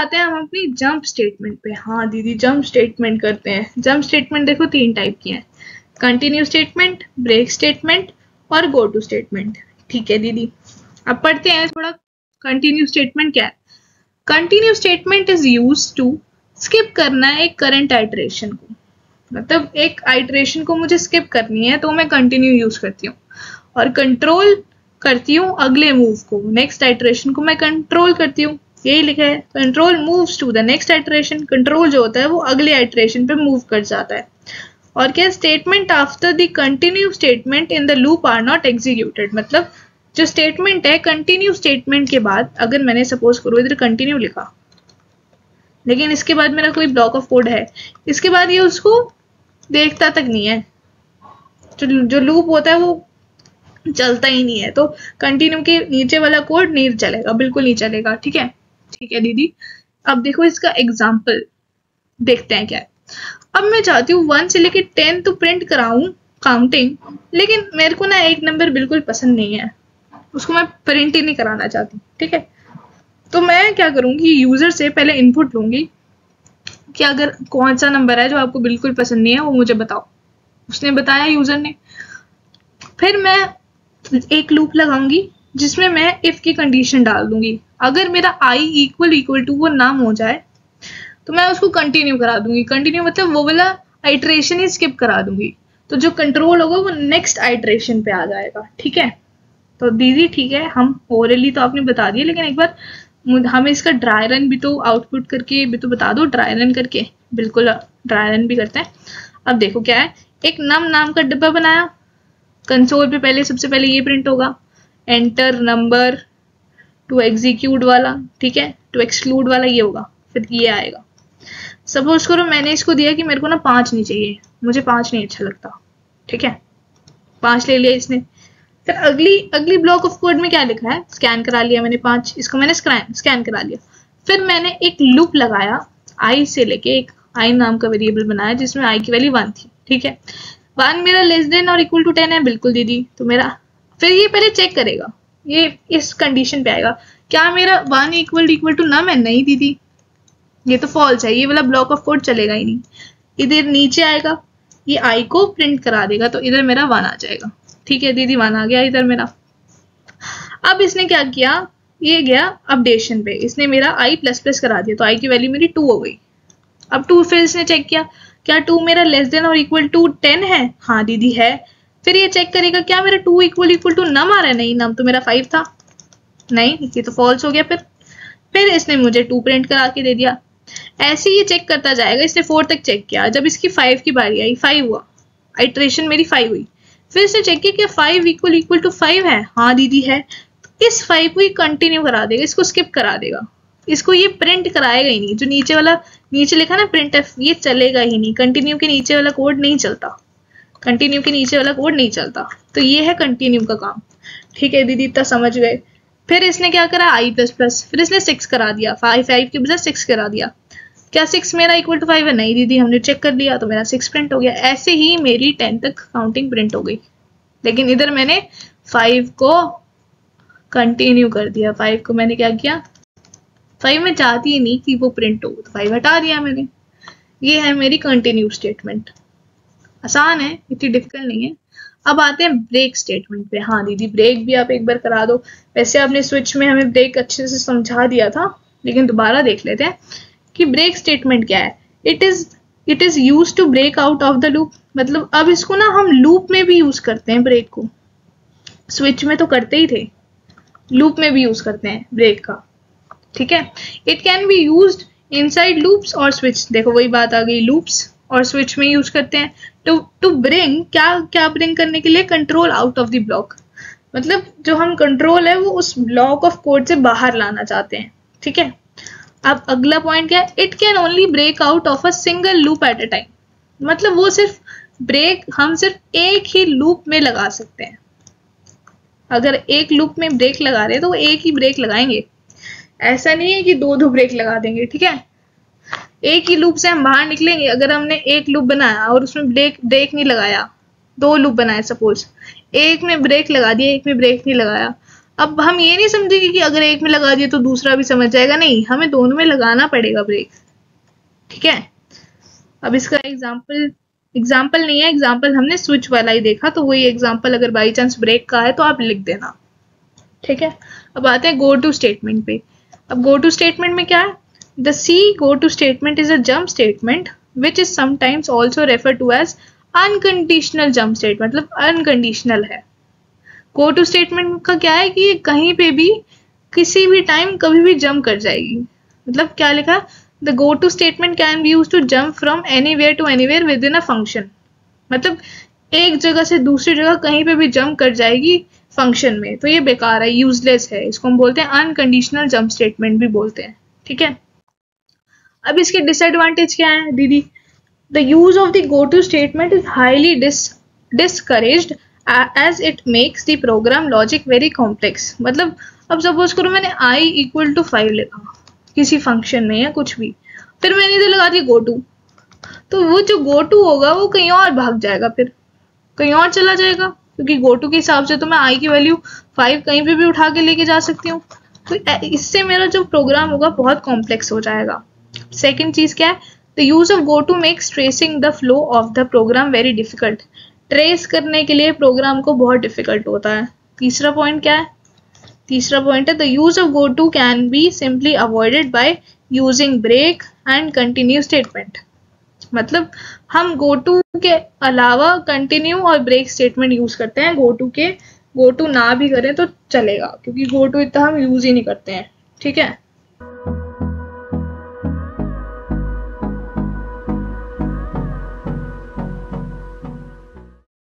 आते हैं हम अपनी जंप स्टेटमेंट पे। हाँ दीदी जंप स्टेटमेंट करते हैं। जंप स्टेटमेंट देखो 3 टाइप की हैं, कंटिन्यू स्टेटमेंट, ब्रेक स्टेटमेंट और गो टू स्टेटमेंट। ठीक है दीदी, अब पढ़ते हैं थोड़ा कंटिन्यू स्टेटमेंट क्या है। Continue statement is used to skip करना है एक करंट आइटरेशन को, मतलब एक आइटरेशन को मुझे स्किप करनी है तो मैं कंटिन्यू यूज करती हूँ, और कंट्रोल करती हूँ अगले मूव को, नेक्स्ट आइटरेशन को मैं कंट्रोल करती हूँ। यही लिखा है, control moves to the next iteration. Control जो होता है वो अगले आइटरेशन पे मूव कर जाता है। और क्या, statement after the continue statement in the loop are not executed, मतलब जो स्टेटमेंट है कंटिन्यू स्टेटमेंट के बाद, अगर मैंने सपोज करो इधर कंटिन्यू लिखा, लेकिन इसके बाद मेरा कोई ब्लॉक ऑफ कोड है, इसके बाद ये उसको देखता तक नहीं है, जो लूप होता है वो चलता ही नहीं है, तो कंटिन्यू के नीचे वाला कोड नहीं चलेगा, बिल्कुल नहीं चलेगा। ठीक है, ठीक है दीदी। अब देखो इसका एग्जाम्पल देखते हैं क्या है। अब मैं चाहती हूँ 1 से लेके 10 तो प्रिंट कराऊं काउंटिंग, लेकिन मेरे को ना एक नंबर बिल्कुल पसंद नहीं है, उसको मैं प्रिंट ही नहीं कराना चाहती। ठीक है, तो मैं क्या करूंगी, यूजर से पहले इनपुट लूंगी कि अगर कौन सा नंबर है जो आपको बिल्कुल पसंद नहीं है वो मुझे बताओ। उसने बताया यूजर ने, फिर मैं एक लूप लगाऊंगी जिसमें मैं इफ की कंडीशन डाल दूंगी। अगर मेरा i इक्वल टू वो नाम हो जाए तो मैं उसको कंटिन्यू करा दूंगी। कंटिन्यू मतलब वो वाला आइटरेशन ही स्किप करा दूंगी, तो जो कंट्रोल होगा वो नेक्स्ट आइटरेशन पे आ जाएगा। ठीक है, तो दीदी ठीक है, हम ओरली तो आपने बता दिया, लेकिन एक बार हमें इसका ड्राई रन भी तो आउटपुट करके भी तो बता दो। ड्राई रन करके, बिल्कुल ड्राई रन भी करते हैं। अब देखो क्या है, एक नम नाम का डिब्बा बनाया, कंसोल पे पहले सबसे पहले ये प्रिंट होगा, एंटर नंबर टू एग्जीक्यूट वाला, ठीक है, टू एक्सक्लूड वाला ये होगा, फिर ये आएगा। सपोज करो मैंने इसको दिया कि मेरे को ना 5 नहीं चाहिए, मुझे 5 नहीं अच्छा लगता। ठीक है, 5 ले लिया इसने। फिर अगली ब्लॉक ऑफ कोड में क्या लिखा है, स्कैन करा लिया मैंने 5, इसको मैंने स्कैन करा लिया। फिर मैंने एक लूप लगाया i से लेके, एक i नाम का वेरिएबल बनाया जिसमें i की वैल्यू 1 थी। ठीक है, 1 मेरा लेस देन और इक्वल टू 10 है, बिल्कुल दीदी। तो मेरा फिर ये पहले चेक करेगा, ये इस कंडीशन पे आएगा, क्या मेरा 1 इक्वल टू नम है? नहीं दीदी, ये तो फॉल्स है, ये वाला ब्लॉक ऑफ कोड चलेगा ही नहीं। इधर नीचे आएगा, ये i को प्रिंट करा देगा, तो इधर मेरा 1 आ जाएगा। ठीक है दीदी, 1 आ गया इधर मेरा। अब इसने क्या किया, ये गया अपडेशन पे, इसने मेरा i++ करा दिया, तो i की वैल्यू मेरी 2 हो गई। अब 2 फिर इसने चेक किया, क्या 2 मेरा लेस देन और इक्वल टू 10 है? हाँ दीदी है। फिर ये चेक करेगा, क्या मेरा 2 इक्वल टू नम आ रहा है? नहीं, नम तो मेरा 5 था, नहीं, ये तो फॉल्स हो गया। फिर इसने मुझे 2 प्रिंट करा के दे दिया। ऐसे ये चेक करता जाएगा, इसने 4 तक चेक किया, जब इसकी 5 की बारी आई, 5 हुआ, आइटरेशन मेरी 5 हुई। फिर इसने चेक किया, क्या 5 इक्वल टू 5 है? हाँ दीदी है। तो इस 5 को ही कंटिन्यू करा देगा, इसको स्किप करा देगा, इसको ये प्रिंट कराएगा ही नहीं। जो नीचे लिखा ना प्रिंट एफ, ये चलेगा ही नहीं, कंटिन्यू के नीचे वाला कोड नहीं चलता, कंटिन्यू के नीचे वाला कोड नहीं चलता। तो ये है कंटिन्यू का काम। ठीक है दीदी, इतना समझ गए। फिर इसने क्या करा, i++, फिर इसने 6 करा दिया, 5 के बजाय 6 करा दिया। क्या 6 मेरा इक्वल टू 5 है? नहीं दीदी, हमने चेक कर लिया, तो मेरा 6 प्रिंट हो गया। ऐसे ही मेरी 10 तक काउंटिंग प्रिंट हो गई, लेकिन इधर मैंने 5 को कंटिन्यू कर दिया। 5 को मैंने क्या किया, 5 में चाहती ही नहीं कि वो प्रिंट हो, तो 5 हटा दिया मैंने। ये है मेरी कंटिन्यू स्टेटमेंट। आसान है, इतनी डिफिकल्ट नहीं है। अब आते हैं ब्रेक स्टेटमेंट पे। हाँ दीदी, ब्रेक भी आप एक बार करा दो। वैसे आपने स्विच में हमें ब्रेक अच्छे से समझा दिया था, लेकिन दोबारा देख लेते हैं कि ब्रेक स्टेटमेंट क्या है। It is use to break out of the loop, मतलब अब इसको ना हम लूप में भी यूज करते हैं ब्रेक को। स्विच में तो करते ही थे, लूप में भी यूज करते हैं ब्रेक का। ठीक है, it can be used inside loops और स्विच। देखो वही बात आ गई, लूप्स और स्विच में यूज करते हैं टू ब्रिंग, क्या ब्रिंग करने के लिए, control out of the block, मतलब जो हम कंट्रोल है वो उस ब्लॉक ऑफ कोड से बाहर लाना चाहते हैं। ठीक है, अब अगला पॉइंट क्या है, it can only break out of a single loop at a time, मतलब वो सिर्फ ब्रेक हम सिर्फ एक ही लूप में लगा सकते हैं। अगर एक लूप में ब्रेक लगा रहे हैं तो वो एक ही ब्रेक लगाएंगे, ऐसा नहीं है कि 2 ब्रेक लगा देंगे। ठीक है, एक ही लूप से हम बाहर निकलेंगे। अगर हमने एक लूप बनाया और उसमें ब्रेक नहीं लगाया, 2 लूप बनाए सपोज, एक में ब्रेक लगा दिया, एक में ब्रेक नहीं लगाया, अब हम ये नहीं समझेंगे कि अगर एक में लगा दिया तो दूसरा भी समझ जाएगा, नहीं, हमें दोनों में लगाना पड़ेगा ब्रेक, ठीक है। अब इसका एग्जाम्पल नहीं है, एग्जाम्पल हमने स्विच वाला ही देखा, तो वही एग्जाम्पल अगर बाई चांस ब्रेक का है तो आप लिख देना, ठीक है। अब आते हैं गो टू स्टेटमेंट पे। अब गो टू स्टेटमेंट में क्या है, the C go to statement is a jump statement which is sometimes also refer to as unconditional jump statement, मतलब अनकंडीशनल है। गो टू स्टेटमेंट का क्या है कि ये कहीं पे भी किसी भी टाइम कभी भी जंप कर जाएगी। मतलब क्या लिखा है, the go to statement can be use to jump from anywhere to anywhere within a function, मतलब एक जगह से दूसरी जगह कहीं पे भी जंप कर जाएगी फंक्शन में, तो ये बेकार है, यूजलेस है, इसको हम बोलते हैं अनकंडीशनल जंप स्टेटमेंट भी बोलते हैं, ठीक है। अब इसके डिसएडवांटेज क्या है दीदी, the use of the go to statement is highly discouraged as it makes the program logic very complex. मतलब अब सपोज करो मैंने i इक्वल टू 5 लिखा किसी फंक्शन में या कुछ भी, फिर मैंने इधर लगा दिया गो टू, तो वो जो गो टू होगा वो कहीं और भाग जाएगा, फिर कहीं और चला जाएगा, क्योंकि गो टू के हिसाब से तो मैं i की वैल्यू 5 कहीं पे भी उठा के लेके जा सकती हूँ, तो इससे मेरा जो प्रोग्राम होगा बहुत कॉम्प्लेक्स हो जाएगा। सेकेंड चीज क्या है, the use of go to makes tracing the flow of the program very difficult, trace करने के लिए प्रोग्राम को बहुत डिफिकल्ट होता है। तीसरा पॉइंट क्या है, तीसरा पॉइंट है the use of go to can be simply avoided by using break and continue statement, मतलब हम गो टू के अलावा कंटिन्यू और ब्रेक स्टेटमेंट यूज करते हैं, गो टू ना भी करें तो चलेगा, क्योंकि गो टू इतना हम यूज ही नहीं करते हैं, ठीक है।